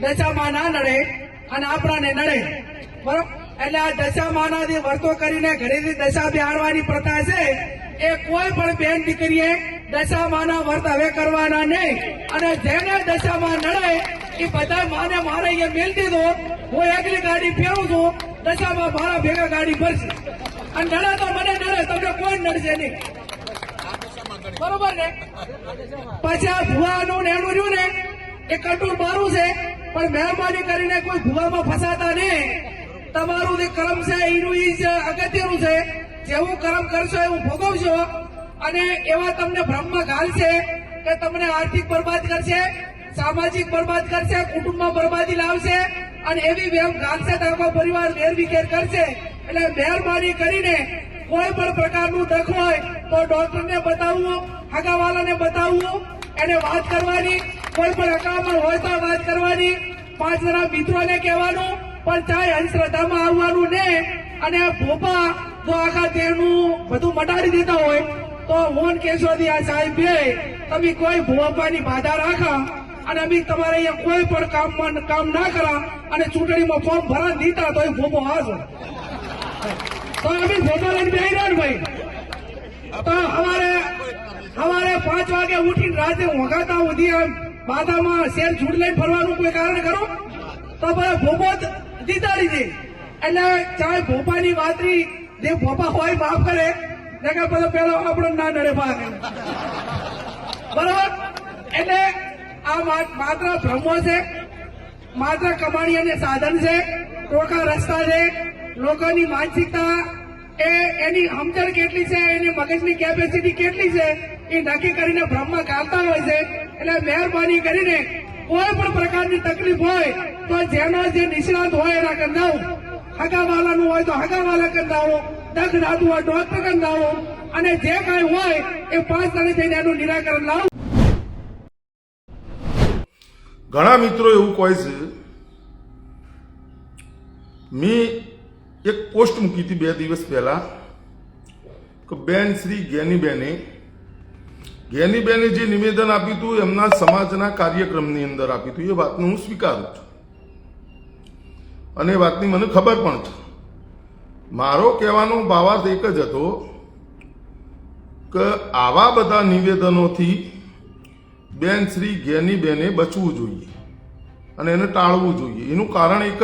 દશામાં ના નડે અને આપણાને નડે, બરોબર? એટલે આ દશામાનાથી વર્તો કરીને ઘરેથી દશા બેહાડવાની પ્રથા છે એ કોઈ પણ બેન દીકરીએ દશામાના વર્ત હવે કરવાના નહીં. અને જેને દશામાં નડે એ બધા માને મારે અહીંયા મેલ દીધો, હું એકલી ગાડી ફેરું છું, દશામાં મારા ભેગા ગાડી ભરશે અને નડે તો મને નડે, તમને કોઈ નડશે નહીં, બરોબર ને? પછી આ ભુવાનું ને એનું રહ્યું ને એ કંટ્રોલ મારું છે, પણ મહેરબાની કરીને કોઈ ભુવામાં ફસાતા નહીં. તમારું જે કર્મ છે એનું એ જ અગત્યનું છે. જેવું કર્મ કરશો એવું ભોગવશો. અને એવા તમને બ્રહ્મ ઘાલશે કે તમને આર્થિક બરબાદ કરશે, સામાજિક બરબાદ કરશે, કુટુંબમાં બરબાદી લાવશે અને એવી વેમ ઘાલશે તો આખો પરિવાર વેરવિખેર કરશે. એટલે મહેરબાની કરીને કોઈ પણ પ્રકારનું દખ હોય તો ડોક્ટરને બતાવવું, હગાવાલાને બતાવવું, એને વાત કરવાની, કોઈ પણ અકામણ હોય તો વાત કરવાની, 5 જણા મિત્રોને કહેવાનું, પણ ચાહે અંધશ્રદ્ધામાં આવવાનું ને. અને ભોપા જો આખા દેહનું બધું મટાડી દેતા હોય તો મોહન કેશોદી આ સાહેબ બે તમે કોઈ ભોપાની બાધા રાખા અને અમે તમારે અહીંયા કોઈ પણ કામ ના કરા અને ચૂંટણીમાં ફોર્મ ભરા દીધા તો એ ભોપો હાજો તો અમે ભોપા લઈને બેહી રહ્યા ને ભાઈ. તો સવારે 5 વાગે ઉઠીને રાતે વગાતા સુધી બાધામાં શેર છૂટ લઈને ફરવાનું કોઈ કારણ કરો તો ભાઈ ભોપો દીધાડી દે. એટલે ચાહે ભોપાની વાતરી જે ભોપા હોય માફ કરે ને કે પેલો આપણો ના નડે ભાગ, બરોબર? એટલે આ માત્ર ભ્રમો છે, માત્ર કમાણી અને સાધન છે, ટોકા રસ્તા છે. લોકોની માનસિકતા એની સમજણ કેટલી છે, એની મગજની કેપેસિટી કેટલી છે એ નક્કી કરીને ભ્રમમાં ગાલતા હોય છે. એટલે મહેરબાની કરીને કોઈ પણ પ્રકારની તકલીફ હોય તો જેનો જે નિષ્ણાત હોય એના કંદાવો, હગાવાલાનું હોય તો હગાવાલા કંદાવો, દખ નાતું હોય ડોક્ટર કંદાવો અને જે કાંઈ હોય એ 5 જણે થઈને એનું નિરાકરણ લાવો. ઘણા મિત્રો એવું કહે છે, મેં એક પોસ્ટ મૂકી હતી 2 દિવસ પહેલા કે બેન શ્રી જ્ઞાનીબેને જે નિવેદન આપ્યું હતું એમના સમાજના કાર્યક્રમની અંદર આપ્યું હતું, એ વાતને હું સ્વીકારું છું અને એ વાતની મને ખબર પણ છે. મારો કહેવાનો ભાવાર્થ એક જ હતો કે આવા બધા નિવેદનોથી બેન શ્રી જ્ઞાનીબેને બચવું જોઈએ અને એને ટાળવું જોઈએ. એનું કારણ એક જ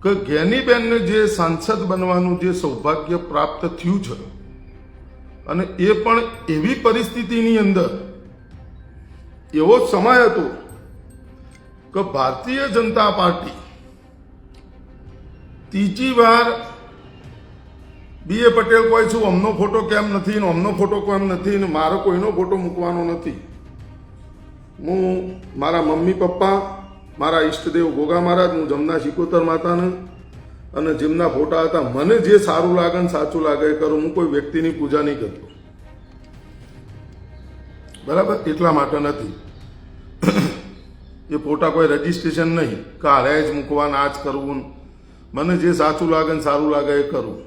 કે જ્ઞાનીબેનને જે સાંસદ બનવાનું જે સૌભાગ્ય પ્રાપ્ત થયું છે અને એ પણ એવી પરિસ્થિતિની અંદર એવો સમય હતો કે ભારતીય જનતા પાર્ટી ત્રીજી વાર B.A. પટેલ કહે છું અમનો ફોટો કેમ નથી ને અમનો ફોટો કેમ નથી ને મારો કોઈનો ફોટો મૂકવાનો નથી. હું મારા મમ્મી પપ્પા, મારા ઈષ્ટદેવ ગોગા મહારાજ, હું જમના શિકોતર માતાને અને જેમના ફોટા હતા મને જે સારું લાગે ને સાચું લાગે એ કરું. હું કોઈ વ્યક્તિની પૂજા નહીં કરતો, બરાબર? એટલા માટે નથી એ ફોટા કોઈ રજીસ્ટ્રેશન નહીં કે હારે જ મૂકવાના, આ જ કરવું. મને જે સાચું લાગે ને સારું લાગે એ કરું.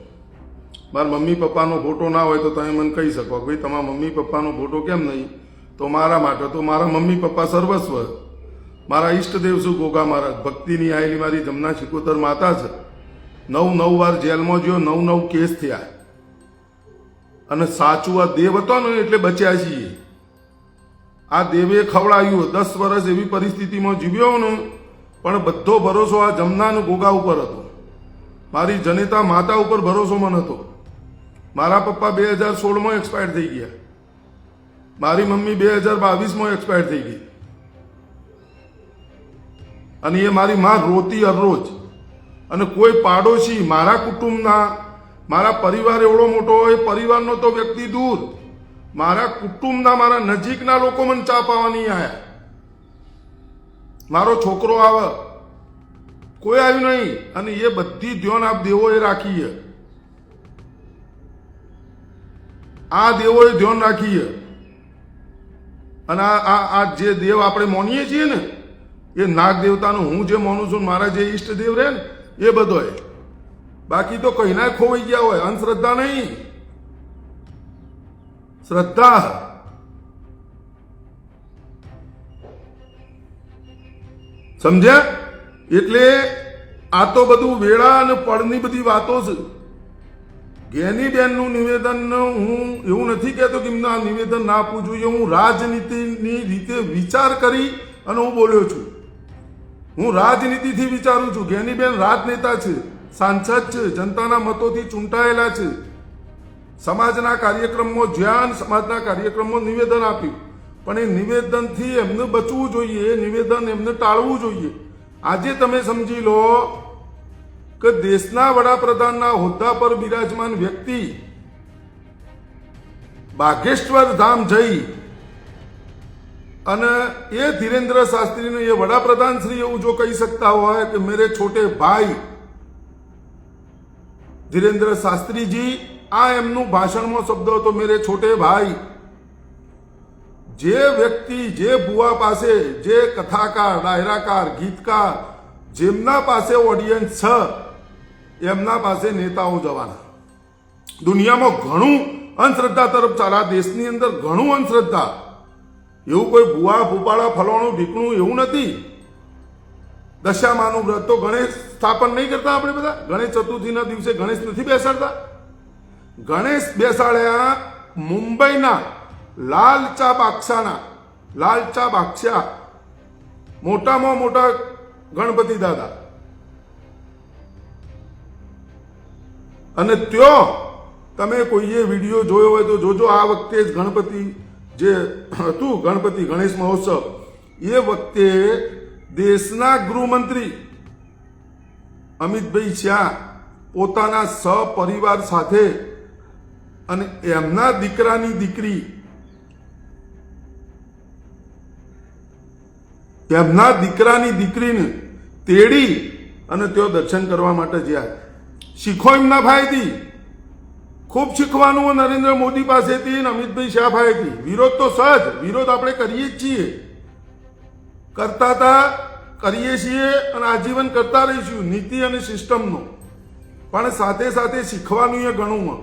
મારા મમ્મી પપ્પાનો ફોટો ના હોય તો તમે મને કહી શકો ભાઈ તમારા મમ્મી પપ્પાનો ફોટો કેમ નહીં? તો મારા માટે તો મારા મમ્મી પપ્પા સર્વસ્વ. મારા ઈષ્ટદેવ શું ગોગા મહારાજ, ભક્તિની આયેલી મારી જમના શિકોતર માતા છે. 9 વાર જેલમાં ગયો, 9 કેસ થયા અને સાચું આ દેવ હતો ને એટલે બચ્યા છીએ. આ દેવે ખવડાવ્યું. 10 વર્ષ એવી પરિસ્થિતિમાં જીવ્યો ને પણ બધો ભરોસો આ જમના અને ગોગા ઉપર હતો. મારી જનેતા માતા ઉપર ભરોસો મને હતો. મારા પપ્પા 2016માં એક્સપાયર થઈ ગયા, મારી મમ્મી 2022માં એક્સપાયર થઈ ગઈ અને એ મારી માં રોતી હરરોજ. અને કોઈ પાડોશી મારા કુટુંબના, મારા પરિવાર એવડો મોટો હોય, પરિવારનો તો વ્યક્તિ દૂર, મારા કુટુંબના, મારા નજીકના લોકો મને ચા પાવા નહીં આવ્યા. મારો છોકરો આવે, કોઈ આવ્યું નહીં. અને એ બધી ધ્યાન આપ દેવોએ રાખી છે. આ દેવોએ ધ્યાન રાખી છે. અને આ જે દેવ આપણે માનીએ છીએ ને એ નાગ દેવતાનું હું જે માનું છું, મારા જે ઈષ્ટદેવ રહે ને એ બધોય. બાકી તો કહીના ખોવાઈ ગયા હોય. અંધશ્રદ્ધા નહીં, શ્રદ્ધા. સમજ્યા? એટલે આ તો બધું વેળા અને પડની બધી વાતો છે. જ્ઞાનીબેનનું નિવેદન હું એવું નથી કહેતો કે એમને આ નિવેદન ના આપવું જોઈએ. હું રાજનીતિની રીતે વિચાર કરી અને હું બોલ્યો છું. હું રાજનીતિથી વિચારું છું. જ્ઞાનીબેન રાજનેતા છે, સાંસદ છે, જનતાના મતોથી ચૂંટાયેલા છે. સમાજના કાર્યક્રમમાં જ્યાં સમાજના કાર્યક્રમમાં નિવેદન આપ્યું, પણ એ નિવેદનથી એમને બચવું જોઈએ, એ નિવેદન એમને ટાળવું જોઈએ. આજે તમે સમજી લો કે દેશના વડાપ્રધાનના હોદ્દા પર બિરાજમાન વ્યક્તિ બાગેશ્વર ધામ જઈ અને એ ધીરેન્દ્ર શાસ્ત્રીને એ વડાપ્રધાન શ્રી એવું જો કહી શકતા હોય કે મેરે છોટે ભાઈ ધીરેન્દ્ર શાસ્ત્રીજી, આ એમનું ભાષણમાં શબ્દ હતો મેરે છોટે ભાઈ. જે વ્યક્તિ, જે ભુવા પાસે, જે કથાકાર, ડાયરાકાર, ગીતકાર, જેમના પાસે ઓડિયન્સ છે, એમના પાસે નેતાઓ જવાના. દુનિયામાં ઘણું અંધશ્રદ્ધા તરફ ચાલે. દેશની અંદર ઘણું અંધશ્રદ્ધા. એવું કોઈ ભુવા ભૂપાળા ફલાણું ઢીકણું એવું નથી. દશામાનું વ્રત તો ગણેશ સ્થાપન નહીં કરતા આપણે બધા? ગણેશ ચતુર્થીના દિવસે ગણેશ નથી બેસાડતા? ગણેશ બેસાડ્યા મુંબઈના લાલચા બાક્ષા મોટામાં મોટા ગણપતિ દાદા. અને ત્યાં તમે કોઈએ વિડીયો જોયો હોય તો જોજો. આ વખતે જ ગણપતિ જે હતું, ગણપતિ ગણેશ મહોત્સવ, એ વખતે દેશના ગૃહમંત્રી અમિતભાઈ શાહ પોતાના સપરિવાર સાથે અને એમના દીકરાની દીકરી, એમના દીકરાની દીકરીને તેડી અને તેઓ દર્શન કરવા માટે ગયા. શીખો એમના ભાઈથી. ખૂબ શીખવાનું નરેન્દ્ર મોદી પાસેથી અને અમિતભાઈ શાહ પાસેથી. વિરોધ તો સહજ, વિરોધ આપણે કરીએ જ છીએ, કરતા હતા, કરીએ છીએ અને આજીવન કરતા રહીશું નીતિ અને સિસ્ટમનો. પણ સાથે સાથે શીખવાનું એ ઘણું.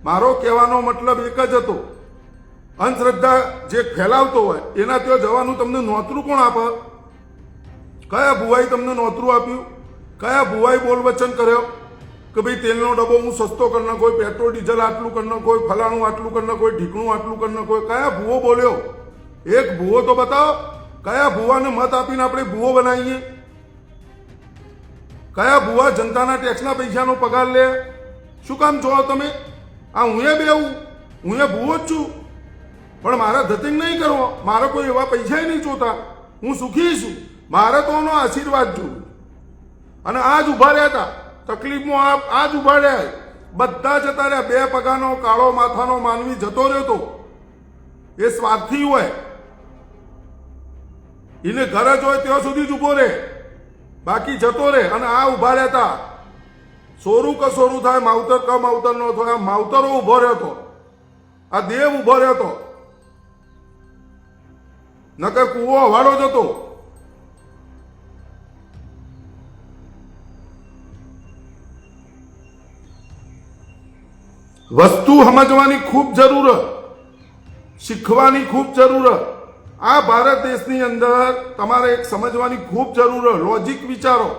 મારો કહેવાનો મતલબ એક જ હતો, અંધશ્રદ્ધા જે ફેલાવતો હોય એના ત્યાં જવાનું તમને નોતરું કોણ આપે? કયા ભુવાઈ તમને નોતરું આપ્યું? કયા ભુવાઈ બોલ વચન કર્યો કે ભાઈ તેલનો ડબ્બો હું સસ્તો કરી નાખો, પેટ્રોલ ડીઝલ આટલું કરી નાખો, ફલાણું આટલું કરી નાખો, ઢીકણું આટલું કરી નાખો? કયા ભુવો બોલ્યો? એક ભુવો તો બતાવો. કયા ભુવાને મત આપીને આપણે ભુવો બનાવીએ? કયા ભુવા જનતાના ટેક્સના પૈસાનો પગાર લે? શું કામ છો તમે? આ હું બેવું, હું ભુવો જ છું, પણ મારા ધતિંગ નહીં કરવો. મારે કોઈ એવા પૈસા નહીં જોતા. હું સુખી છું. મારે તો એનો આશીર્વાદ જોઉં. અને આ જ ઉભા રહ્યા હતા તકલીફમાં, આ જ ઉભા રહ્યા. બધા જતા રહ્યા. 2 પગાનો કાળો માથાનો માનવી જતો રહ્યો તો એ સ્વાર્થી હોય, એને ગરજ હોય ત્યાં સુધી જ ઉભો રહે, બાકી જતો રહે. અને આ ઉભા રહ્યા હતા. સોરું કસોરું થાય, માવતર ક માવતર નો થાય. માવતરો ઉભો રહ્યો હતો, આ દેવ ઉભો રહ્યો હતો, નકર કૂવો હવાડો જ હતો. વસ્તુ સમજવાની ખૂબ જરૂર, શીખવાની ખૂબ જરૂર. આ ભારત દેશની અંદર તમારે એક સમજવાની ખૂબ જરૂર. લોજિક વિચારો.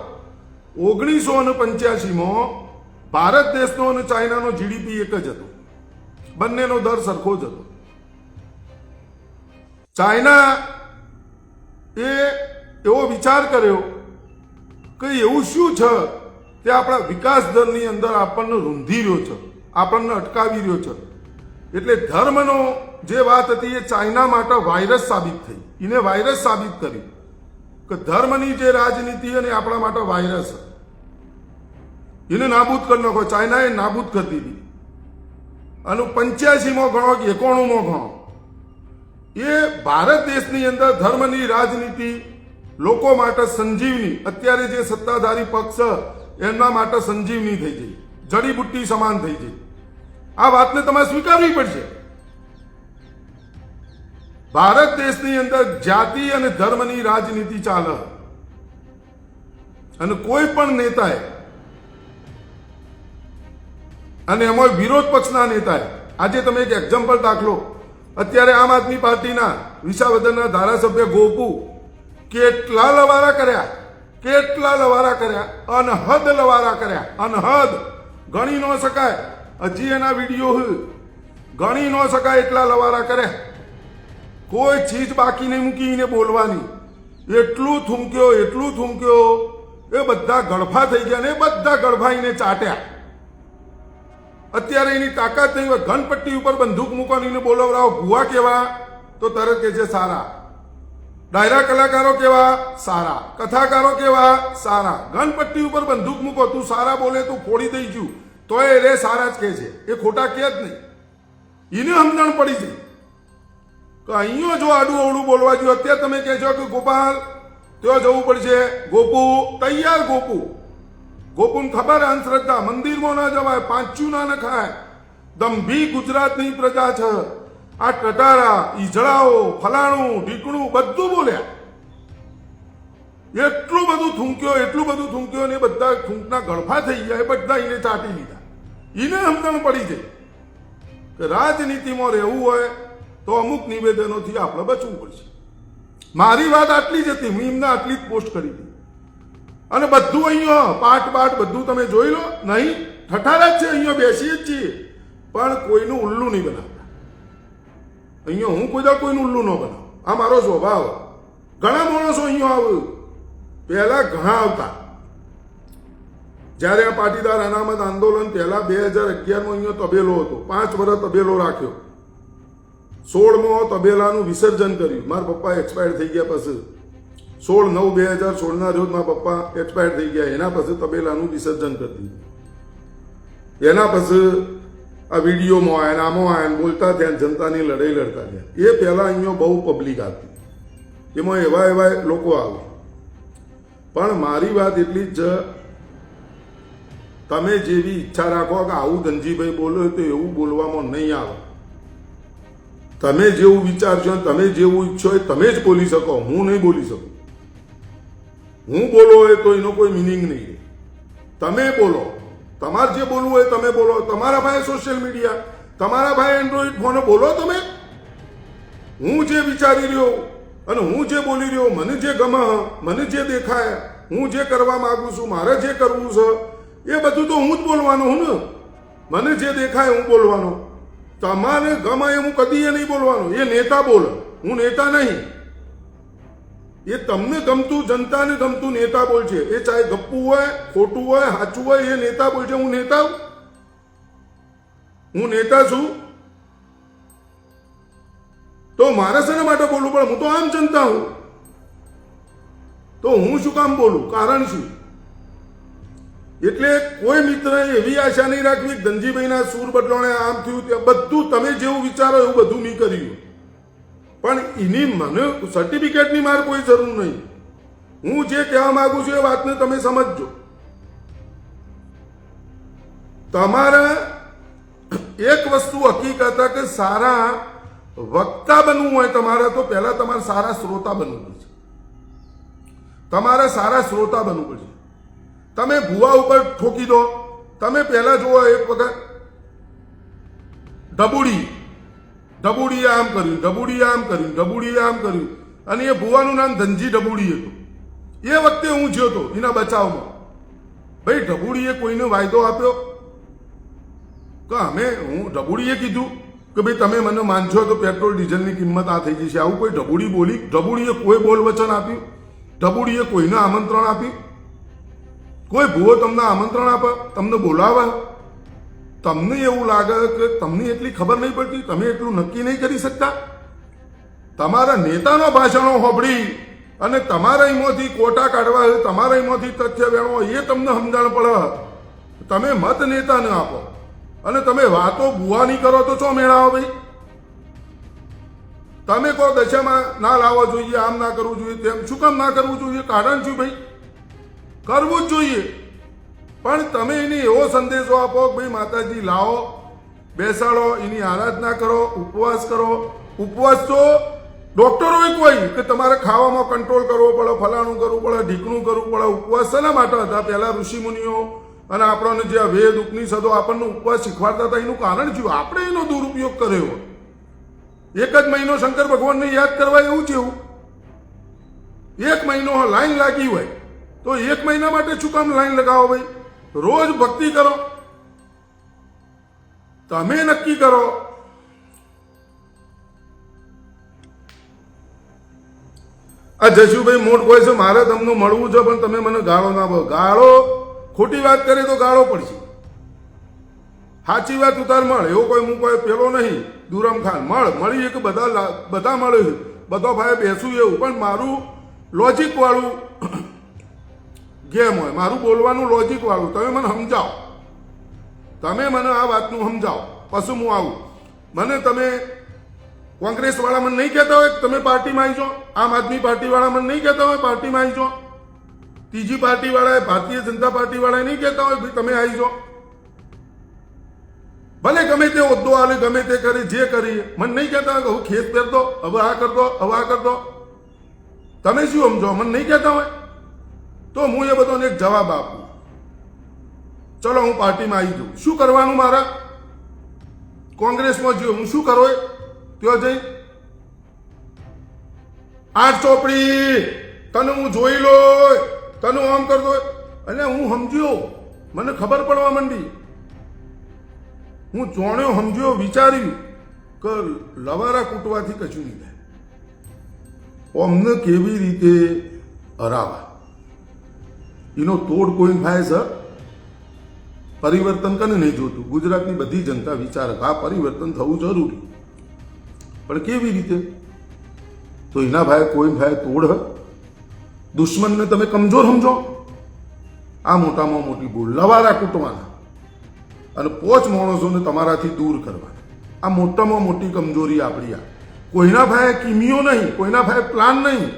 1985માં ભારત દેશનો અને ચાઇનાનો જીડીપી એક જ હતો. બંનેનો દર સરખો જ હતો. ચાઇના એ એવો વિચાર કર્યો કે એવું શું છે તે આપણા વિકાસ દરની અંદર આપણને રૂંધી રહ્યો છે, આપણને અટકાવી રહ્યો છે. એટલે ધર્મનો જે વાત હતી એ ચાઇના માટે વાયરસ સાબિત થઈ. એને વાયરસ સાબિત કર્યું કે ધર્મની જે રાજનીતિ અને આપણા માટે વાયરસ, એને નાબૂદ કરી નાખો. ચાઇનાએ નાબૂદ કરી દીધી. અને 85માં ગણો કે 91માં ગણો, એ ભારત દેશની અંદર ધર્મની રાજનીતિ લોકો માટે સંજીવની, અત્યારે જે સત્તાધારી પક્ષ એમના માટે સંજીવની થઈ ગઈ, જડીબુટ્ટી સમાન થઈ ગઈ. આ વાતને તમારે સ્વીકારવી પડશે. ભારત દેશની અંદર જાતિ અને ધર્મની રાજનીતિ ચાલે. અને કોઈ પણ નેતાએ, અને એમાં વિરોધ પક્ષના નેતાએ, આજે તમે એક એક્ઝામ્પલ દાખલો, અત્યારે આમ આદમી પાર્ટીના વિસાવદરના ધારાસભ્ય ગોપુ કેટલા લવારા કર્યા, કેટલા લવારા કર્યા, અનહદ લવારા કર્યા, અનહદ ગણી ન શકાય. હજી એના વિડીયો ગણી ન શકાય એટલા લવારા કર્યા. કોઈ ચીજ બાકી નહીં મૂકી એને બોલવાની. એટલું થૂંક્યો એ બધા ગળફા થઈ ગયા ને એ બધા ગળફા એને ચાટ્યા. અત્યારે એની તાકાત નહીં હોય, ઘનપટ્ટી ઉપર બંદૂક મૂકવાની એને બોલાવરાવો. ભુવા કેવા તો તરત કે છે સારા, ડાયરા કલાકારો કેવા સારા, કથાકારો કેવા સારા. ઘનપટ્ટી ઉપર બંદૂક મૂકો, તું સારા બોલે તું ફોડી દઈ ગયું તો એ રે સારા જ કહે છે, એ ખોટા કે જ નહીં. એને સમજણ પડી છે કે અહીંયા જો આડું અવડું બોલવા ગયું. અત્યારે તમે કહેશો કે ગોપાલ ત્યાં જવું પડશે, ગોપુ તૈયાર. ગોપુને ખબર અંધશ્રદ્ધા, મંદિરમાં ના જવાય, પાંચ્યું ના નખાય. દંભી ગુજરાતની પ્રજા છે. આ ટટારા, ઈજળાઓ, ફલાણું ઢીકણું બધું બોલ્યા. એટલું બધું થૂંક્યો ને બધા થૂંકના ગળફા થઈ ગયા. એ બધા એને ચાટી લીધા. એને સમજણ પડી જાય કે રાજનીતિમાં રહેવું હોય તો અમુક નિવેદનોથી આપણે બચવું પડશે. મારી વાત આટલી જ હતી, મેં એમને આટલી જ પોસ્ટ કરી હતી. અને બધું અહીંયા પાઠ બધું તમે જોઈ લો. નહીં, ઠઠારા જ છે, અહીંયા બેસીએ જ છીએ, પણ કોઈનું ઉલ્લું નહીં બનાવતા. અહીંયા હું કોઈનું ઉલ્લું ન બનાવું, આ મારો સ્વભાવ. ઘણા માણસો અહીંયા આવે, પહેલા ઘણા આવતા. જ્યારે આ પાટીદાર અનામત આંદોલન પહેલા 2011માં અહીંયા તબેલો હતો, 5 વર્ષ તબેલો રાખ્યો. 16માં તબેલાનું વિસર્જન કર્યું. મારા પપ્પા એક્સપાયર થઈ ગયા. પછી 16/9/2016 રોજ મારા પપ્પા એક્સપાયર થઈ ગયા. એના પછી તબેલાનું વિસર્જન કરી દીધું. એના પછી આ વિડીયોમાં આવ્યા, આમાં આવ્યા, બોલતા થયા, જનતાની લડાઈ લડતા થયા. એ પહેલા અહીંયા બહુ પબ્લિક આવતી, એમાં એવા લોકો આવે. પણ મારી વાત એટલી જ છે, તમે જેવી ઈચ્છા રાખો કે આવું ધનજીભાઈ બોલો તો એવું બોલવામાં નહીં આવે. તમે જેવું વિચારશો, તમે જેવું ઈચ્છો એ તમે જ બોલી શકો, હું નહીં બોલી શકું. હું બોલો હોય તો એનો કોઈ મિનિંગ નહીં. તમે બોલો, તમારે જે બોલવું હોય તમે બોલો. તમારા ભાઈ સોશિયલ મીડિયા, તમારા ભાઈ એન્ડ્રોઈડ ફોને બોલો તમે. હું જે વિચારી રહ્યો અને હું જે બોલી રહ્યો, મને જે ગમે, મને જે દેખાય, હું જે કરવા માંગુ છું, મારે જે કરવું છે એ બધું તો હું જ બોલવાનો હું ને. મને જે દેખાય હું બોલવાનો. તમારે ગમે એ હું કદી એ નહીં બોલવાનો. એ નેતા બોલે, હું નેતા નહીં. એ તમને ગમતું, જનતાને ગમતું નેતા બોલ છે. એ ચાહે ગપ્પુ હોય, ખોટું હોય, સાચું હોય, એ નેતા બોલ છે. હું નેતા છું. તો મારે શેના માટે બોલવું પડે? હું તો આમ જનતા હું. તો હું શું કામ બોલું? કારણ શું? એટલે કોઈ મિત્ર એવી આશા નહીં રાખવી કે ધનજીભાઈના સૂર બદલોણે આમ થયું, ત્યાં બધું તમે જેવું વિચારો એવું બધું નહીં કર્યું. પણ એની મને સર્ટિફિકેટની મારે કોઈ જરૂર નહીં. હું જે કહેવા માંગુ છું એ વાતને તમે સમજજો. તમારે એક વસ્તુ હકીકત કે સારા વક્તા બનવું હોય તમારે, તો પહેલા તમારે સારા શ્રોતા બનવું પડશે. તમારે સારા શ્રોતા બનવું પડશે. તમે ભુવા ઉપર ઠોકી દો. તમે પહેલા જુઓ, એક વખત ઢબુડીએ આમ કર્યું અને એ ભુવાનું નામ ધનજી ઢબુડી હતું. એ વખતે હું જ્યો હતો એના બચાવમાં. ભાઈ ઢબુડીએ કોઈને વાયદો આપ્યો કે હું ઢબુડીએ કીધું કે ભાઈ તમે મને માનશો તો પેટ્રોલ ડીઝલની કિંમત આ થઈ જશે. આવું કોઈ ઢબુડી બોલી? ઢબુડીએ કોઈ બોલ વચન આપ્યું? ઢબુડીએ કોઈને આમંત્રણ આપ્યું? કોઈ ભુવો તમને આમંત્રણ આપે, તમને બોલાવે? તમને એવું લાગે કે તમને એટલી ખબર નહીં પડતી, તમે એટલું નક્કી નહીં કરી શકતા? તમારા નેતાનો ભાષણો સાંભળી અને તમારા એમાંથી કોટા કાઢવા, તમારા એમાંથી તથ્ય વેણો, એ તમને સમજણ પડે. તમે મત નેતાને આપો અને તમે વાતો ભુવાની કરો તો ચો મેળાવો ભાઈ? તમે કહો દશામાં ના લાવવા જોઈએ, આમ ના કરવું જોઈએ, તેમ શું કામ ના કરવું જોઈએ? કારણ શું ભાઈ? કરવું જ જોઈએ. પણ તમે એને એવો સંદેશો આપો કે ભાઈ માતાજી લાવો, બેસાડો, એની આરાધના કરો, ઉપવાસ કરો. ઉપવાસ તો ડોક્ટરોએ કોઈ કે તમારે ખાવામાં કંટ્રોલ કરવો પડે, ફલાણું કરવું પડે, ઢીકણું કરવું પડે. ઉપવાસ શેના માટે હતા? પહેલા ઋષિ મુનિઓ અને આપણને જે વેદ ઉપનિષદો આપણને ઉપવાસ શીખવાડતા હતા, એનું કારણ શું? આપણે એનો દુરુપયોગ કર્યો. એક જ મહિનો શંકર ભગવાનને યાદ કરવા એવું છે. 1 મહિનો લાઈન લાગી હોય તો 1 મહિના માટે શું કામ લાઈન લગાવો ભાઈ? રોજ ભક્તિ કરો, તમે નક્કી કરો. આ જશુભાઈ મોટ કોઈ છે, મારે તમને મળવું છે, પણ તમે મને ગાળો ના બોલો. ગાળો ખોટી વાત કરે તો ગાળો પડશે, સાચી વાત ઉતાર મળ. એવો કોઈ હું કોઈ પેલો નહીં દુરમ ખાન. મળી કે બધા મળે, બધો ભાઈ બેસું એવું, પણ મારું લોજિક વાળું ગેમ હોય, મારું બોલવાનું લોજિક વાળું. તમે મને સમજાવો, તમે મને આ વાતનું સમજાવો, પછી હું આવું. મને તમે કોંગ્રેસ વાળા મને નહીં કહેતા હોય કે તમે પાર્ટીમાં આવી જાઓ, આમ આદમી પાર્ટી વાળા મને નહીં કહેતા હોય પાર્ટીમાં આવી જાઓ, ત્રીજી પાર્ટી વાળા ભારતીય જનતા પાર્ટી વાળા નહીં કહેતા હોય ભાઈ તમે આવી જાઓ. ભલે ગમે તે હોદ્દો આલે, ગમે તે કરી, જે કરી, મને નહીં કહેતા હોય કે હું ખેત પહેર દો, હવે આ કર દો, હવે આ કર દો. તમે શું સમજો? મને નહીં કહેતા હોય તો હું એ બધાને એક જવાબ આપું. ચલો હું પાર્ટીમાં આવી જાઉં, શું કરવાનું મારા? કોંગ્રેસમાં જો હું શું કરો ત્યાં જઈ આઠ ચોપડી તને હું જોઈ લો, તને આમ કર દો. અને હું સમજ્યો, મને ખબર પડવા માંડી, હું જોણ્યો, સમજ્યો, વિચાર્યું કે લવારા કૂટવાથી કશું નહીં થાય. અમને કેવી રીતે હરાવા એનો તોડ કોઈ થાય સર? પરિવર્તન કને નહીં જોતું? ગુજરાતની બધી જનતા વિચારે આ પરિવર્તન થવું જરૂરી, પણ કેવી રીતે? તો એના ભાઈ કોઈ ભાઈ તોડ હ દુશ્મનને તમે કમજોર સમજો. આ મોટામાં મોટી ભૂલ, લવારા કૂટવાના અને 5 માણસોને તમારાથી દૂર કરવાના, આ મોટામાં મોટી કમજોરી આપણી. આ કોઈના ભાઈ કિમિયો નહીં, કોઈના ભાઈ પ્લાન નહીં.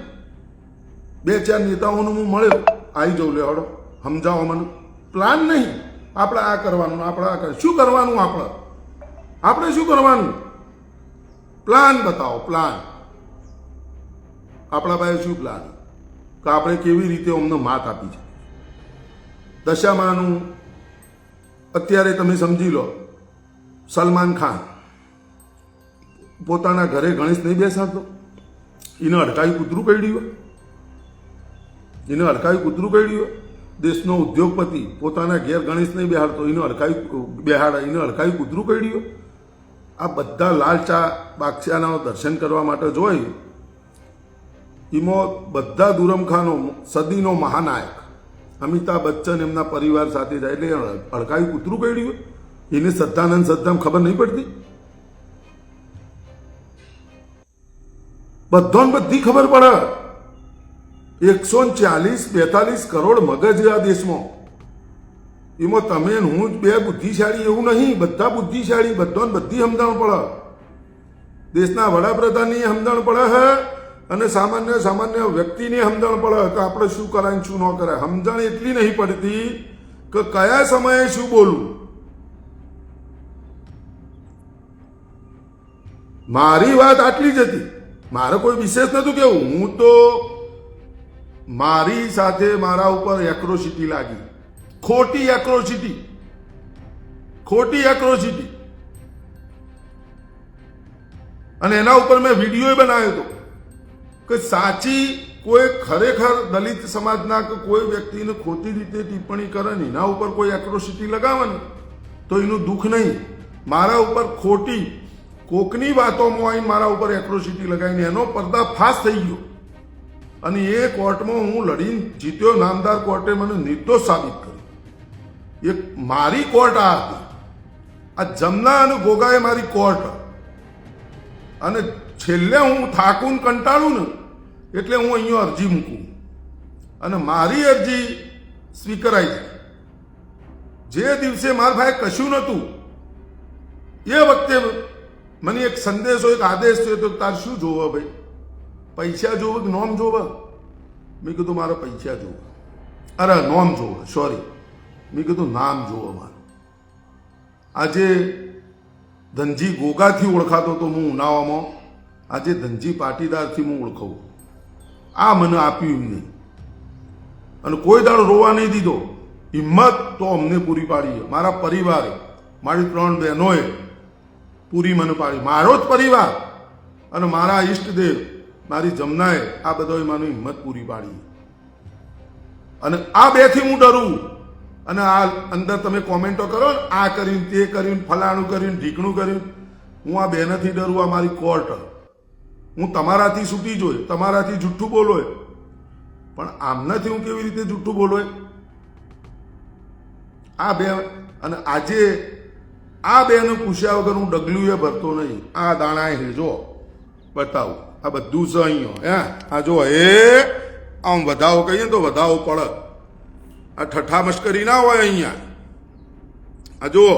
2-4 નેતાઓને હું મળ્યો, આવી જાઉં લે હડો સમજાવો મને. પ્લાન નહીં, આપણે આ કરવાનું, આપણે આ કર. શું કરવાનું? આપણે શું કરવાનું? પ્લાન બતાવો, પ્લાન. આપણા પાસે શું પ્લાન કે આપણે કેવી રીતે અમને માત આપી છે? દશામાનું અત્યારે તમે સમજી લો, સલમાન ખાન પોતાના ઘરે ગણેશ નહીં બેસાડતો, એને અડકાવી કૂતરું કરડ્યું, એને અડકાવી કૂતરું કરડ્યું. દેશનો ઉદ્યોગપતિ પોતાના ઘેર ગણેશ નહીં બેહાડતો, એને અડકાવી કૂતરું કરડ્યું. આ બધા લાલચા બાદશાહના દર્શન કરવા માટે જોઈ. એમાં બધા દુરમખાનો, સદીનો મહાનાયક અમિતાભ બચ્ચન એમના પરિવાર સાથે જાય એટલે અડકાવી કૂતરું કરડ્યું. એને સદ્દામ ખબર નહીં પડતી? બધાને બધી ખબર પડે. 140-42 કરોડ મગજ આ દેશમાં. એમાં તમે હું જ બે બુદ્ધિશાળી એવું નહીં, બધા બુદ્ધિશાળી, બધાને બધી સમજણ પડે. દેશના વડાપ્રધાનની સમજણ પડે હે અને સામાન્ય વ્યક્તિની સમજણ પડે કે આપણે શું કરાય શું ન કરાય. સમજણ એટલી નહીં પડતી કે કયા સમયે શું બોલવું. મારી વાત આટલી જ હતી, મારે કોઈ વિશેષ નતું કેવું. હું તો મારી સાથે મારા ઉપર એક્રોસિટી લાગી, ખોટી એક્રોસિટી. અને એના ઉપર મેં વિડીયો બનાવ્યો હતો કે સાચી કોઈ ખરેખર દલિત સમાજના કે કોઈ વ્યક્તિને ખોટી રીતે ટિપ્પણી કરે ને એના ઉપર કોઈ એક્રોસિટી લગાવવાની તો એનું દુઃખ નહીં. મારા ઉપર ખોટી કોકની વાતોમાં આવીને મારા ઉપર એક્રોસિટી લગાવીને એનો પર્દાફાશ થઈ ગયો અને એ કોર્ટમાં હું લડીને જીત્યો. નામદાર કોર્ટે મને નિર્દોષ સાબિત કર્યો. એક મારી કોર્ટ આ હતી, આ જમના અને ગોગાએ મારી કોર્ટ. અને છેલ્લે હું થાકું કંટાળું ને એટલે હું અહીંયા અરજી મૂકું અને મારી અરજી સ્વીકારાઈ જાય. જે દિવસે મારા ભાઈ કશું નહોતું એ વખતે મને એક સંદેશો, એક આદેશ થયો તો તાર શું જોવે ભાઈ? પૈસા જોવે કે નોમ જોવે? મેં કીધું મારે પૈસા જોવે. અરે નોમ જોવે, સોરી. મેં કીધું નામ જોવે મારું. આજે ધનજી ગોગાથી ઓળખાતો તો હું ઉનાવામાં, આજે ધનજી પાટીદારથી હું ઓળખાવું. આ મને આપ્યું એમને અને કોઈ દાડો રોવા નહીં દીધો. હિંમત તો અમને પૂરી પાડી, મારા પરિવારે, મારી 3 બહેનોએ પૂરી મને પાડી. મારો જ પરિવાર અને મારા ઈષ્ટદેવ મારી જમનાએ આ બધાએ મને હિંમત પૂરી પાડી. અને આ બેથી હું ડરું. અને આ અંદર તમે કોમેન્ટો કરો ને, આ કર્યું, તે કર્યું, ફલાણું કર્યું, ઢીકણું કર્યું. હું આ બે નથી ડરું, આ મારી કોર્ટ. હું તમારાથી છૂટી જોઈ, તમારાથી જુઠ્ઠું બોલોય, પણ આમનાથી હું કેવી રીતે જુઠ્ઠું બોલોય? આ બે. અને આજે આ બેનું પૂછ્યા વગર હું ડગલું એ ભરતો નહીં. આ દાણા હે જો બતાવું, આ બધું છે અહીંયા. હે આ જો એ આમ વધાવો કહીએ ને તો વધાવો પડે. આ ઠઠ્ઠા મશ્કરી ના હોય અહીંયા. આ જુઓ,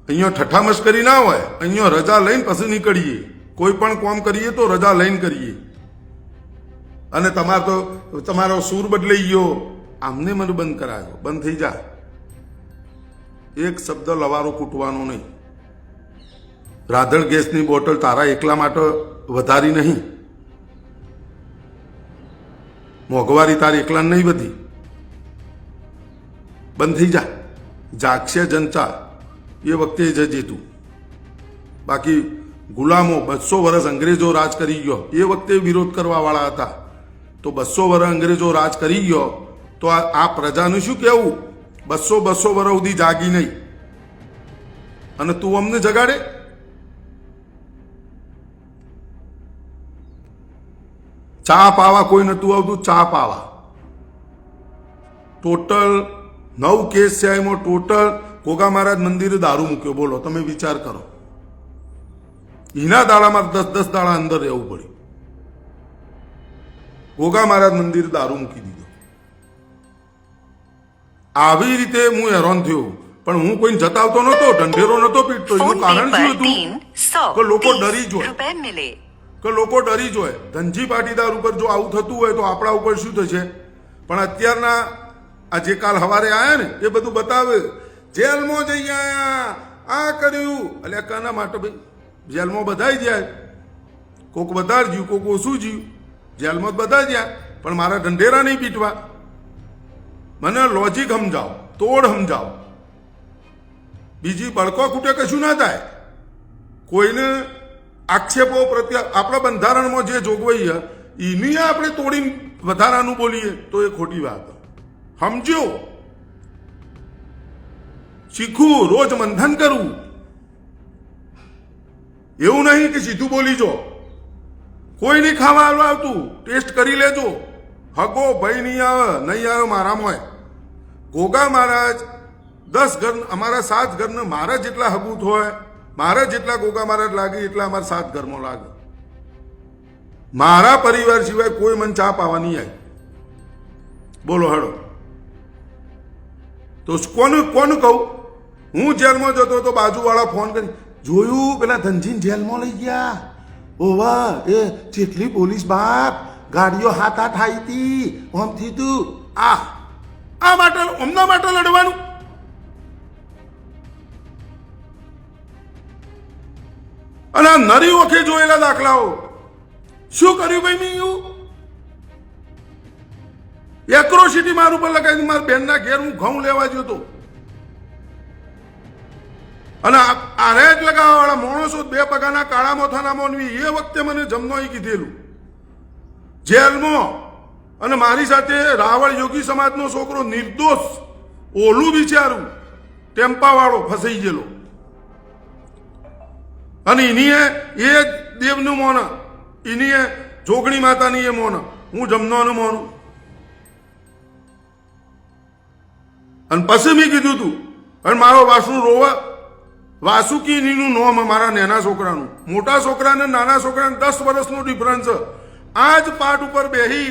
અહીંયા ઠઠ્ઠા મશ્કરી ના હોય. અહીંયા રજા લઈને પછી નીકળીએ. કોઈ પણ કામ કરીએ તો રજા લઈને કરીએ. અને તમારો સૂર બદલાઈ ગયો, આમને મને બંધ કરાયો. બંધ થઈ જા. એક શબ્દ લવારો કૂટવાનો નહીં. રાધળ ગેસની બોટલ તારા એકલા માટે વધારી નહીં. મોંઘવારી તારી એકલા નહીં વધી. બંધ થઈ જા. જાગશે જનતા, એ વખતે જજે તું. બાકી ગુલામો 200 વર્ષ અંગ્રેજો રાજ કરી ગયો, એ વખતે વિરોધ કરવા વાળા હતા. તો 200 વર્ષ અંગ્રેજો રાજ કરી ગયો તો આ પ્રજાનું શું કહેવું? 200 વર્ષ સુધી જાગી નહીં અને તું અમને જગાડે? ચા પાવા કોઈ નતું આવતું. ચા પાવા ટોટલ 9 કેસ છે. એમાં ટોટલ ગોગા મહારાજ મંદિરે દારૂ મૂક્યો. બોલો તમે વિચાર કરો. એના દાડામાં 10 દાડા અંદર રહેવું પડ્યું. ગોગા મહારાજ મંદિર દારૂ મૂકી દીધો. આવી રીતે હું હેરાન થયો. પણ હું કોઈને જતાવતો નતો, ઢંઢેરો નતો પીટતો. એનું કારણ શું હતું? કે લોકો ડરી જોય. કે લોકો ડરી જોય. ધનજી પાટીદાર ઉપર જો આવું થતું હોય તો આપણા ઉપર શું થશે? પણ અત્યારના આ જે કાલ સવારે આયા ને એ બધું બતાવે. જેલમાં જઈ આયા, આ કર્યું. એટલે કાના માટે ભાઈ જેલમાં બધા જાય. કોક વધારે જીવ, કોક ઓછું જીવ. જેલમાં બધા જ્યાં, પણ મારા ઢંઢેરા નહીં પીટવા. મને લોજિક સમજાવો, તોડ સમજાવો. બીજી બળકો ખૂટે કશું ના થાય. કોઈને આક્ષેપો પ્રત્યે આપણા બંધારણમાં જે જોગવાઈ છે એની આપણે તોડીને વધારાનું બોલીએ તો એ ખોટી વાત. સમજો, શીખવું, રોજ મંથન કરવું. એવું નહીં કે સીધું બોલી જો. કોઈ નહીં ખાવા આવતું, ટેસ્ટ કરી લેજો. હગો ભાઈ નહીં આવે, નહીં આવે મારામાં. ગોગા મહારાજ 10 ઘર, અમારા 7 ઘરને મારા જેટલા હગુત હોય, મારા જેટલા ગોગા મહારાજ લાગે એટલા અમારા 7 ઘરમાં લાગે. મારા પરિવાર સિવાય કોઈ મને ચા પાવા નહીં આવે. બોલો હડો. તો કોનું કહું? હું જેલમાં જતો તો બાજુવાળા ફોન કરી, જોયું પેલા ધનજીને જેલમાં લઈ ગયા. ઓવા એ જેટલી પોલીસ બાપ, ગાડીઓ હાથ આવી હતી, આમથી તું આ માટે હમણાં માટે લડવાનું. અને આ નરી ઓખે જોયેલા દાખલાઓ. શું કર્યું ભાઈ મેં? એવું એક્રોસિટી મારું પર લગાવી. મારા બેનના ઘેર હું ઘઉં લેવા ગયો હતો અને આ રેટ લગાવવા વાળા માણસો 2 પગાના કાળા મોથાના મોનવી એ વખતે મને જમનોઈ કીધેલું જેલમાં. અને મારી સાથે રાવળ યોગી સમાજનો છોકરો નિર્દોષ, ઓલું બિચારું ટેમ્પા વાળો ફસાઈ ગયેલો. અને એની એ દેવનું મોન, એની જોગણી માતાની એ મોન, હું જમનોનું મોનું. અને પછી મેં કીધું તું, અને મારો વાસુ રોવા. વાસુકીનું નામ મારા નાના છોકરાનું. મોટા છોકરાને નાના છોકરાને 10 વર્ષનો ડિફરન્સ. આ જ પાટ ઉપર બેહી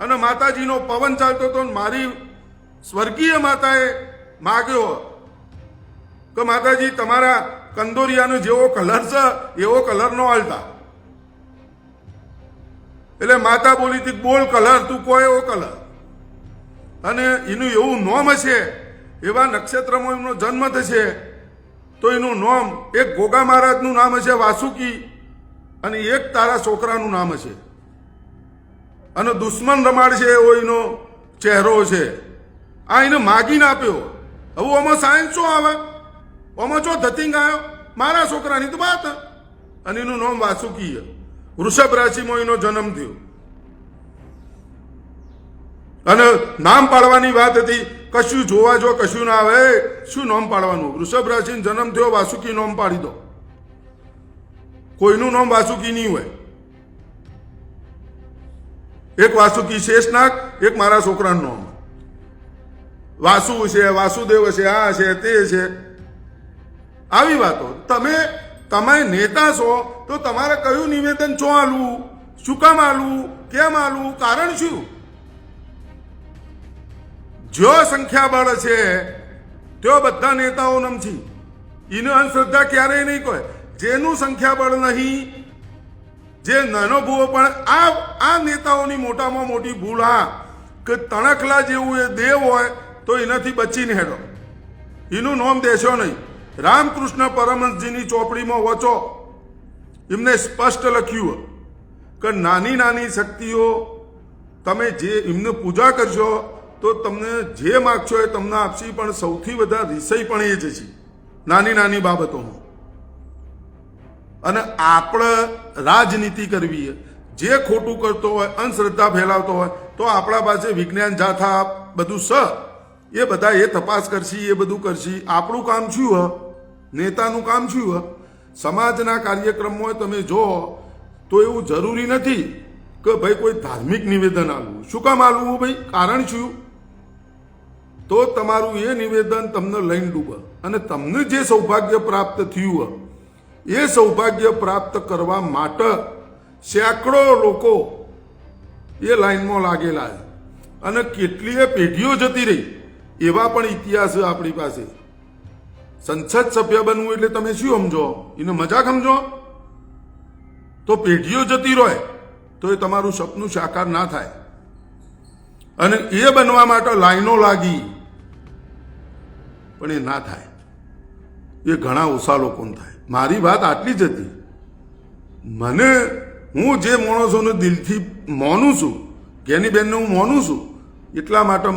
અને માતાજીનો પવન ચાલતો હતો. મારી સ્વર્ગીય માતાએ માગ્યો કે માતાજી તમારા કંદોરિયાનો જેવો કલર છે એવો કલર નો હાલતા. એટલે માતા બોલી હતી, બોલ કલર, તું કોઈ એવો કલર. અને એનું એવું નામ હશે, એવા નક્ષત્રમાં એમનો જન્મ થશે તો એનું નામ, એક ગોગા મહારાજનું નામ હશે વાસુકી, અને એક તારા છોકરાનું નામ હશે. અને દુશ્મન રમાડશે એવો એનો ચહેરો છે. આ એને માગીને આપ્યો. હવે આમાં સાયન્સ શું આવે? આમાં જો ધતિંગ આવ્યો? મારા છોકરાની તો વાત. અને એનું નામ વાસુકી. વૃષભ રાશિમાં એનો જન્મ થયો. અને નામ પાડવાની વાત હતી, કશું જોવા જો કશું ના આવે, શું નામ પાડવાનું? વૃષભ રાશિનો જન્મ થયો, વાસુકી નામ પાડી દો. કોઈનું નામ વાસુકી નહીં હોય. એક વાસુકી શેષનાગ, એક મારા છોકરાનું નામ વાસુ છે, વાસુદેવ છે, આ છે તે છે, આવી વાતો. તમે નેતા છો તો તમારે કયું નિવેદન ચો આલવું, શું કામ આલવું, કેમ આલવું, કારણ શું? જો સંખ્યાબળ છે તેઓ બધા નેતાઓ નમથી એને અંધશ્રદ્ધા ક્યારેય નહીં કહે. જેનું સંખ્યાબળ નહીં, જે નાનો ભૂવો, પણ આ નેતાઓની મોટામાં મોટી ભૂલ આ કે તણખલા જેવું એ દેવ હોય તો એનાથી બચીને હેડો, એનું નામ દેશો નહીં. રામકૃષ્ણ પરમહંસજીની ચોપડીમાં વાંચો, એમને સ્પષ્ટ લખ્યું કે નાની નાની શક્તિઓ તમે જે એમને પૂજા કરશો તો તમને જે માગશો એ તમને આપશે, પણ સૌથી વધારે વિષય પણ એ જ છે નાની નાની બાબતોમાં. અને આપણે રાજનીતિ કરવી, જે ખોટું કરતો હોય, અંધશ્રદ્ધા ફેલાવતો હોય તો આપણા પાસે વિજ્ઞાન જાથા બધું એ બધા એ તપાસ કરશે, એ બધું કરશે. આપણું કામ શું હ? નેતાનું કામ શું હ? સમાજના કાર્યક્રમમાં તમે જો તો એવું જરૂરી નથી કે ભાઈ કોઈ ધાર્મિક નિવેદન આલવું. શું કામ આલવું ભાઈ? કારણ શું? તો તમારું એ નિવેદન તમને લઈને ડૂબે, અને તમને જે સૌભાગ્ય પ્રાપ્ત થયું એ સૌભાગ્ય પ્રાપ્ત કરવા માટે સેંકડો લોકો એ લાઈનમાં લાગેલા છે, અને કેટલીય પેઢીઓ જતી રહી એવા પણ ઇતિહાસ આપણી પાસે. સંસદ સભ્ય બનવું એટલે તમે શું સમજો? એને મજાક સમજો? તો પેઢીઓ જતી રહે તો એ તમારું સપનું સાકાર ના થાય. અને એ બનવા માટે લાઈનો લાગી, પણ એ ના થાય. એ ઘણા ઓછા લોકોને થાય. મારી વાત આટલી જ હતી. હું જે માણસોને દિલથી માનું છું, જ્ઞાનીબેનને હું માનું છું, એટલા માટે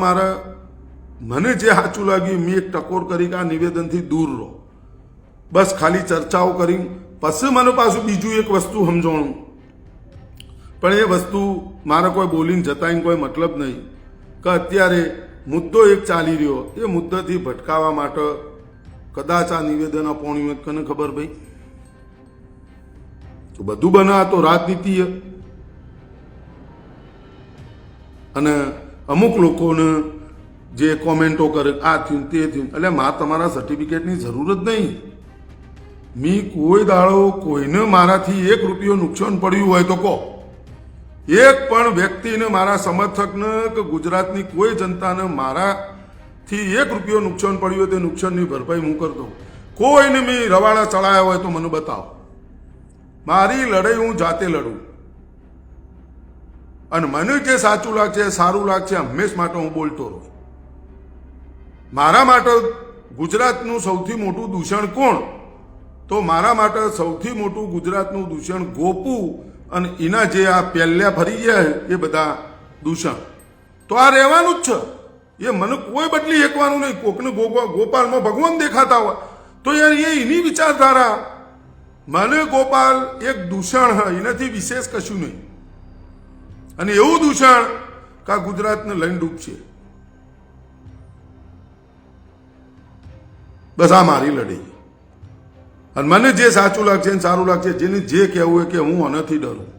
મને જે સાચું લાગ્યું મેં એક ટકોર કરી કે આ નિવેદનથી દૂર રહો. બસ ખાલી ચર્ચાઓ કરી. પછી મને પાછું બીજું એક વસ્તુ સમજાણું, પણ એ વસ્તુ મારે કોઈ બોલીને જતાંય કોઈ મતલબ નહીં કે અત્યારે મુદ્દો એક ચાલી રહ્યો, એ મુદ્દાથી ભટકાવવા માટે કદાચ આ નિવેદન અપાણ્યું. કને ખબર ભાઈ? તો બધું બના તો રાજનીતિ. અને અમુક લોકોને જે કોમેન્ટો કરે, આ થયું તે થયું, એટલે મારે તમારા સર્ટિફિકેટની જરૂર જ નહીં. મી કોઈ દાડો કોઈને મારાથી 1 રૂપિયો નુકસાન પડ્યું હોય તો કહો. એક પણ વ્યક્તિને, મારા સમર્થકને કે ગુજરાતની કોઈ જનતાને મારાથી 1 રૂપિયો નુકસાન પડ્યું હોય તે નુકસાનની ભરપાઈ હું કરતો. કોઈને મેં રવાડા ચડાયા હોય તો મને બતાવો. મારી લડાઈ હું જાતે લડું, અને મને જે સાચું લાગશે, સારું લાગશે, હંમેશ માટે હું બોલતો રહું. મારા માટે ગુજરાતનું સૌથી મોટું દૂષણ કોણ? તો મારા માટે સૌથી મોટું ગુજરાતનું દૂષણ ગોપુ અને એના જે આ પહેલ્યા ફરી ગયા એ બધા દૂષણ. તો આ રહેવાનું જ છે. એ મને કોઈ બદલી શકવાનું નહીં. કોકને ગોપાલમાં ભગવાન દેખાતા હોય તો યાર એ એની વિચારધારા. મને ગોપાલ એક દૂષણ હોય, એનાથી વિશેષ કશું નહીં. અને એવું દૂષણ કે આ ગુજરાતને લઈને ડૂબશે. બસ આ મારી લડાઈ. અને મને જે સાચું લાગશે ને સારું લાગશે, જેને જે કહેવું હોય કે હું આનાથી ડરું.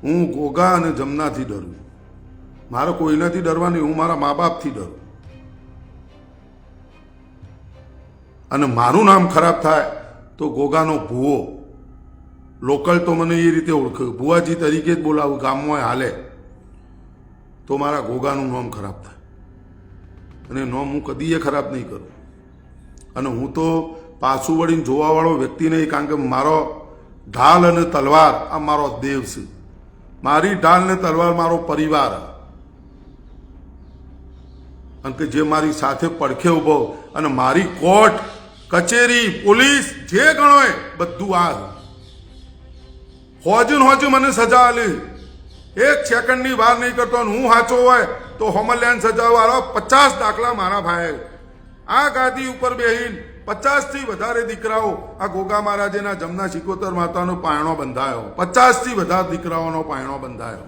હું ગોગા અને જમનાથી ડરું. મારે કોઈનાથી ડરવા નહીં. હું મારા મા બાપથી ડરું. અને મારું નામ ખરાબ થાય તો ગોગાનો ભૂવો, લોકલ તો મને એ રીતે ઓળખે, ભુવાજી તરીકે જ બોલાવું, ગામમાં હાલે, તો મારા ગોગાનું નામ ખરાબ થાય. અને નામ હું કદીએ ખરાબ નહીં કરું. અને હું તો પાછું વળીને જોવાવાળો વ્યક્તિ નહીં, કારણ કે મારો ઢાલ અને તલવાર આ મારો દેવ છે. મારી ઢાલ ને તલવાર મારો પરિવાર, અને કે જે મારી સાથે પડખે ઉભો, અને મારી કોર્ટ કચેરી પોલીસ જે ગણો હોય બધું આ હોજ મને સજા આલી. 1 સેકન્ડની વાર નહીં કરતો. હું સાચો હોય તો હોમલેન્ડ સજા વાળો 50 દાખલા મારા ભાઈ. આ ગાદી ઉપર બેહીને 50થી વધારે દીકરાઓ આ ગોગા મહારાજના જમના શિકોતર માતાનો પાયણો બંધાયો. 50થી વધારે દીકરાઓનો પાયણો બંધાયો.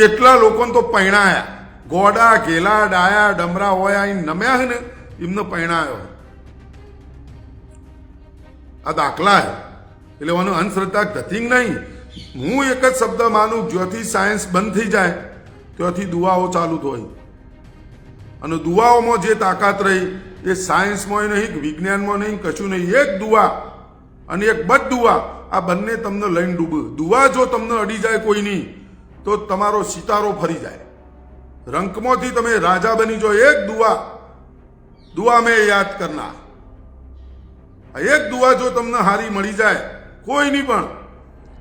કેટલા લોકોને તો પૈણાયા, ગોડા ઘેલા ડાયા ડમરા હોય અહીં નમ્યા હે ને એમને પૈણાયો. આ દાખલા હે. એટલે એનું અંધશ્રદ્ધા ધતિંગ નહીં. હું એક જ શબ્દ માનું, જ્યાંથી સાયન્સ બંધ થઈ જાય ત્યાંથી દુઆઓ ચાલુ થાય. અને દુઆઓમાં જે તાકાત રહી એ સાયન્સમાં નહીં, વિજ્ઞાનમાં નહીં, કશું નહીં. એક દુઆ અને એક બદ દુઆ, આ બંને તમને લઈને ડૂબે. દુઆ જો તમને અડી જાય કોઈની તો તમારો સિતારો ફરી જાય. રંકમાંથી તમે રાજા બની જો. એક દુઆ મેં યાદ કરના. એક દુઆ જો તમને હારી મળી જાય કોઈની પણ,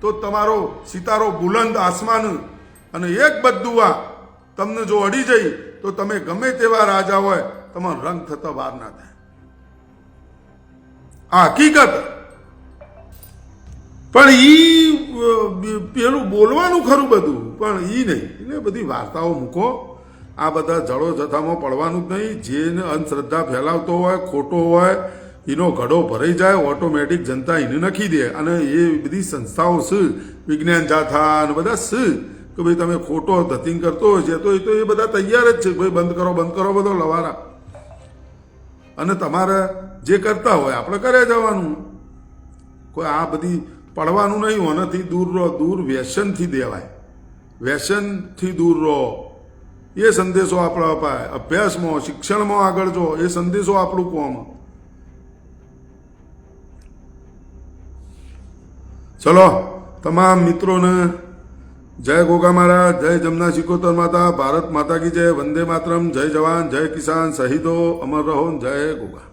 તો તમારો સિતારો બુલંદ આસમાન. અને એક બદ દુઆ તમને જો અડી જઈ તો તમે ગમે તેવા રાજા હોય તમારો રંગ થતા વાર ના થાય. આ હકીકત. પણ ઈ પેલું બોલવાનું ખરું બધું, પણ ઈ નહીં. એટલે બધી વાર્તાઓ મૂકો. આ બધા જળો જથ્થામાં પડવાનું જ નહીં. જેને અંધશ્રદ્ધા ફેલાવતો હોય, ખોટો હોય, એનો ઘડો ભરાઈ જાય, ઓટોમેટિક જનતા એને નખી દે. અને એ બધી સંસ્થાઓ છે, વિજ્ઞાન જાથા અને બધા છે કે ભાઈ તમે ખોટો ધતિંગ કરતો હોય છે તો એ બધા તૈયાર જ છે, ભાઈ બંધ કરો બધો લવારા. અને તમારે જે કરતા હોય આપણે કરે જવાનું. કોઈ આ બધી પડવાનું નહીં. ઓનાથી દૂર રહો. દૂર વ્યસનથી દેવાય. વ્યસનથી દૂર રહો. એ સંદેશો આપણે અપાય. અભ્યાસમાં, શિક્ષણમાં આગળ જો. એ સંદેશો આપણું કોમ. ચલો, તમામ મિત્રોને જય ગોગા મહારાજ, જય જમના શિકોતર માતા, ભારત માતા કી જય, વંદે માતરમ, જય જવાન, જય કિસાન, શહીદો અમર રહો, જય ગોગા.